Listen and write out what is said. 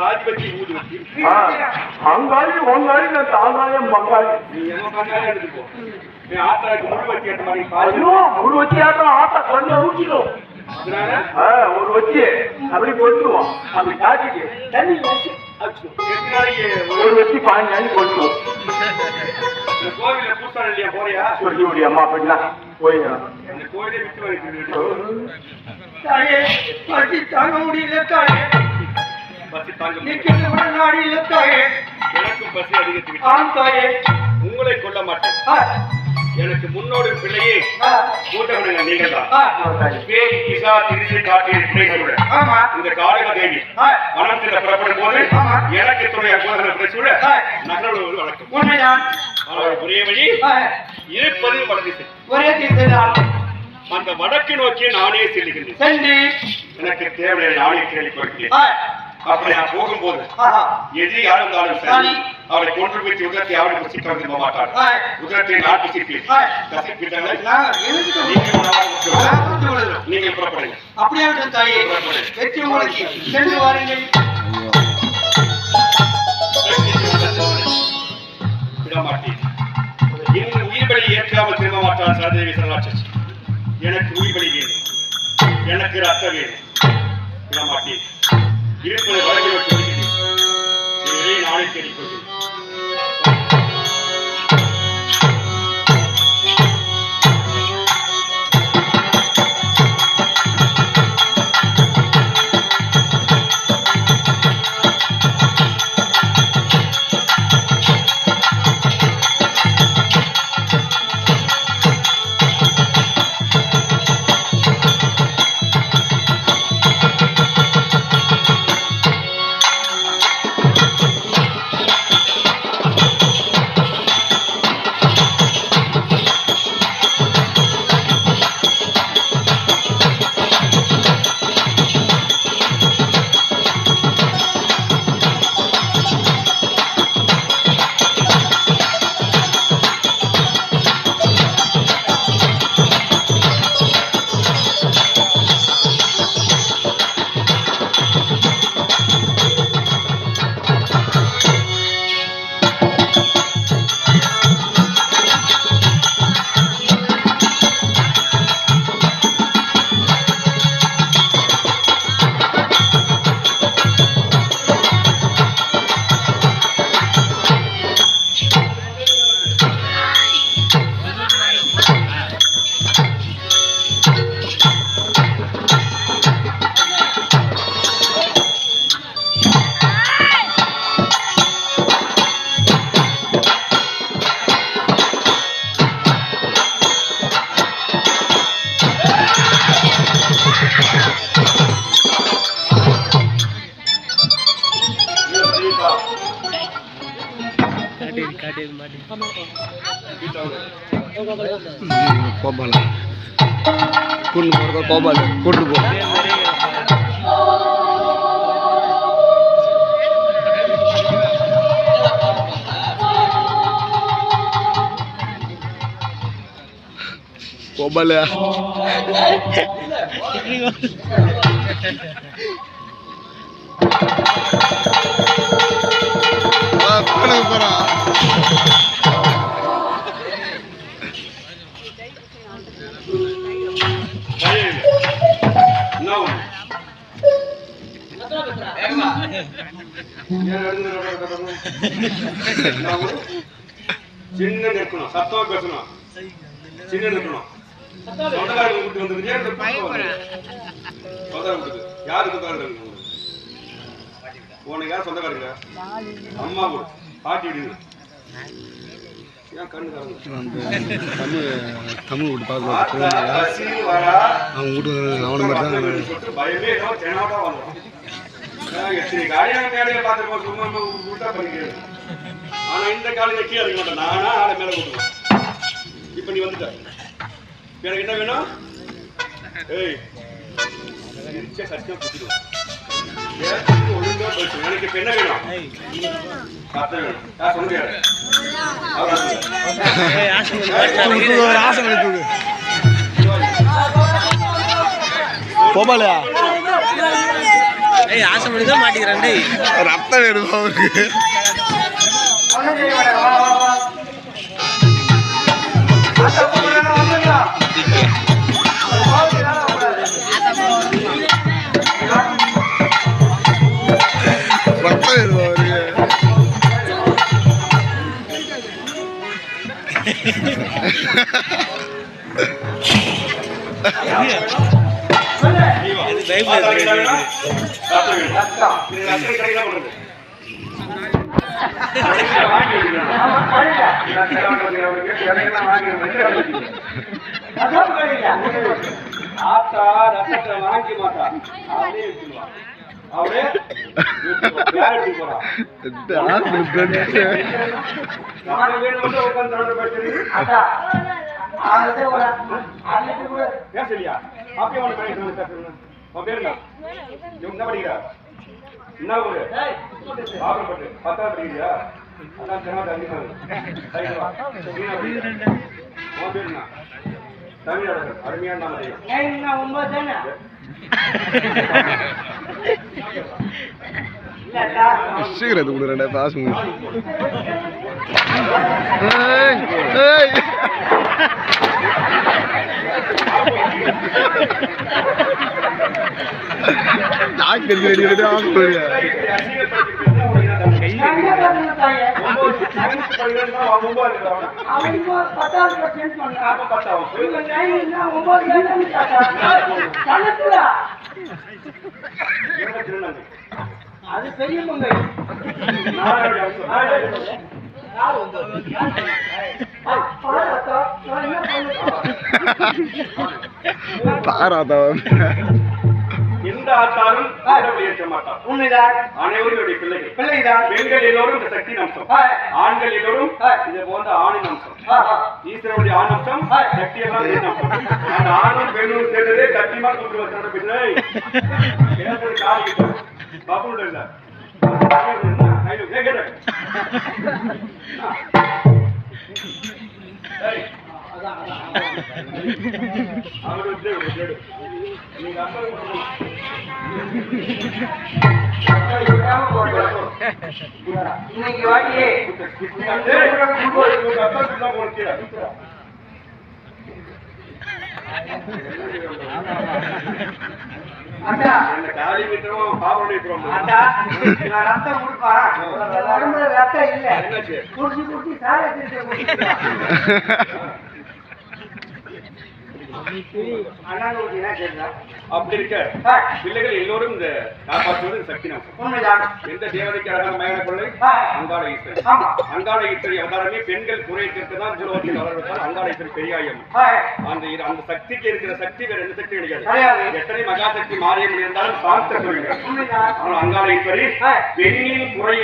காதி வச்சு ஊது வச்சு அங்காளி ஒங்காளி நான் தாங்காயம் பங்காளி நீ என்ன பண்ணாலும் எடுத்துக்கோ நீ ஆத்தாக்கு முழு வச்சு ஏற்ற மாதிரி முழு வச்சு ஆத்தா கொஞ்சம் ஊற்றிடும் ஒரு வச்சு அப்படி கொண்டுருவோம் அப்படி காட்டிட்டு தண்ணி ஒரு வச்சு 15 நாளைக்கு கொண்டுருவோம் கோவில பூசாரி இல்லையா போறியா சொல்லி முடியும் அம்மா அப்படின்னா போயிடலாம் அந்த கோயிலே விட்டு வைக்கிறது தாயே பசி தாங்க முடியல தாயே பசி தாங்க நிற்கிறது கூட நாடி இல்ல தாயே எனக்கும் பசி அதிகத்துக்கு ஆம் தாயே உங்களை கொல்ல மாட்டேன் எனக்கு முன்னோடு பிள்ளையே கூட்டவிடுங்க நீங்க தான் பேய் கிசா திருச்சி காட்டிய பிள்ளைகளோட இந்த காளிக தேவி வனத்தில் புறப்படும் போது எனக்கு துணைய கூடங்களை சூழ நகரோடு வழக்கம் உண்மைதான் ஒரே வழி இருப்பது வடக்கு ஒரே தீர்த்ததான் அந்த வடக்கு நோக்கி நானே செல்லுகின்றேன் எனக்கு தேவையான நானே கேள்விப்படுகிறேன் அப்படி நான் போகும்போது எது யாரும் இருந்தாலும் சரி அவரை கொண்டு போய் உதரத்தை யாரும் புசிக்க விரும்ப மாட்டார் உதரத்தை நான் புசிப்பேன் நீங்கள் புறப்படுங்க அப்படியே தாயே வெற்றி உங்களுக்கு சென்று வாருங்கள் விடமாட்டேன் இன்னும் உயிர்பலி ஏற்காமல் திரும்ப மாட்டார் சரதேவி சரணாட்சி எனக்கு உயிர்பலி வேணும் எனக்கு ரத்த வேணும் விடமாட்டேன் இருப்பதை வழங்கில் சொல்கிறேன் நாளை தேடிக்கொள்கிறேன் கோபால கோபால கூட்டு போ கோபால போறா சின்ன நிற்கணும் சத்தமா பேசணும் சின்ன நிற்கணும் யாரு சொந்தக்காரங்க உனக்கு யார் சொந்தக்காரங்க அம்மா கூட பாட்டி விடுங்க தமிழ் வீட்டு பார்க்க அவங்க வீட்டு அவனை மட்டும் பயமே எத்தனை காலியான மேடையை பார்த்துருப்போம் சும்மா விட்டா பண்ணிக்கிறது ஆனா இந்த காலையில கீழே இருக்க மாட்டேன் நானா ஆளை மேல கூட்டுவேன் இப்ப நீ வந்துட்ட எனக்கு என்ன வேணும் ஏய் சத்தியம் குடிச்சிடுவேன் ஒழுங்கா பேசு எனக்கு இப்ப என்ன வேணும் சத்தம் வேணும் யார் சொல்ல முடியாது கோபாலயா ரத்தம் வேணும் அவருக்கு. ஒண்ணும் செய்ய மாட்டாங்க. வா வா வா. ஆத்தா கூப்பிடுறாங்க, வந்துடலாம். கோவிலுக்கு வரக்கூடாது. ரத்தம் வேணும் அவருக்கு. ஆத்தா ரத்தத்தை வாங்கி மாட்டா, அவளே வச்சுருவா. அவளே யாருக்கு போறா? நான் வேணும்னு உட்கார்ந்து சண்டை போட்டுட்டு அக்கா, அது ஒரு அன்னைக்கு கூட பேசலையா? அப்பயே உனக்கு பேசுறேன் பேசுறேன். உன் பேரு என்ன? இவன் என்ன படிக்கிறா? என்ன ஊரு? பாபுப்பட்டு. 10வது படிக்கிறியா? அதான் சிரமத்தை அதிகமாகுது. சரி வா. நீ என்ன படிக்கிற? உன் பேரு என்ன? தமிழ் அருமையான நாம தெரியும். ஏன்னா 9 தானே இல்லக்கா. சீக்கிரம் கொடுக்குறேன்டா பாசம். டாக்டர் ரெடி ரெடி ஆகுறியா? அது பெரிய பொங்கல். பாராதா எந்த ஆத்தாரும் ஏற்ற மாட்டார். உண்மைதான். அனைவருடைய பிள்ளைகள் பிள்ளைதான். பெண்கள் எல்லோரும் இந்த சக்தி அம்சம், ஆண்கள் எல்லோரும் இது போன்ற ஆணின் அம்சம். ஈஸ்வரனுடைய ஆண் அம்சம், சக்தி எல்லாம் பெண் அம்சம். அந்த ஆணும் பெண்ணும் சேர்ந்ததே சத்தியமா கொண்டு வந்த பிள்ளை பேசுறது காரியம் பாபுட இல்ல. இன்னைக்கு வாடியே அக்கா, காலி மித்திரம் பாபுடைய அக்கா, நான் ரத்தம் கொடுப்பா. உடம்புல ரத்தம் இல்ல. என்னாச்சு? குடிச்சு குடிச்சு சாலை திருட்டு அப்படி இருக்க பிள்ளைகள் எல்லோரும் இந்த காப்பாற்றுவது சக்தி நாசம். உண்மைதான். எந்த தேவதைக்கு அழகான மயான கொள்ளை அங்காள ஈஸ்வரி. ஆமா. அங்காள ஈஸ்வரி அவதாரமே பெண்கள் குறையத்திற்கு தான் பூலோகத்தில் வளர்வதால் அங்காள ஈஸ்வரி பெரியாயம். அந்த சக்திக்கு இருக்கிற சக்தி வேற எந்த சக்தி கிடையாது. எத்தனை மகாசக்தி மாறியம் இருந்தாலும் சார்த்த சொல்லுங்க. உண்மைதான். அங்காள ஈஸ்வரி பெண்ணின் குறை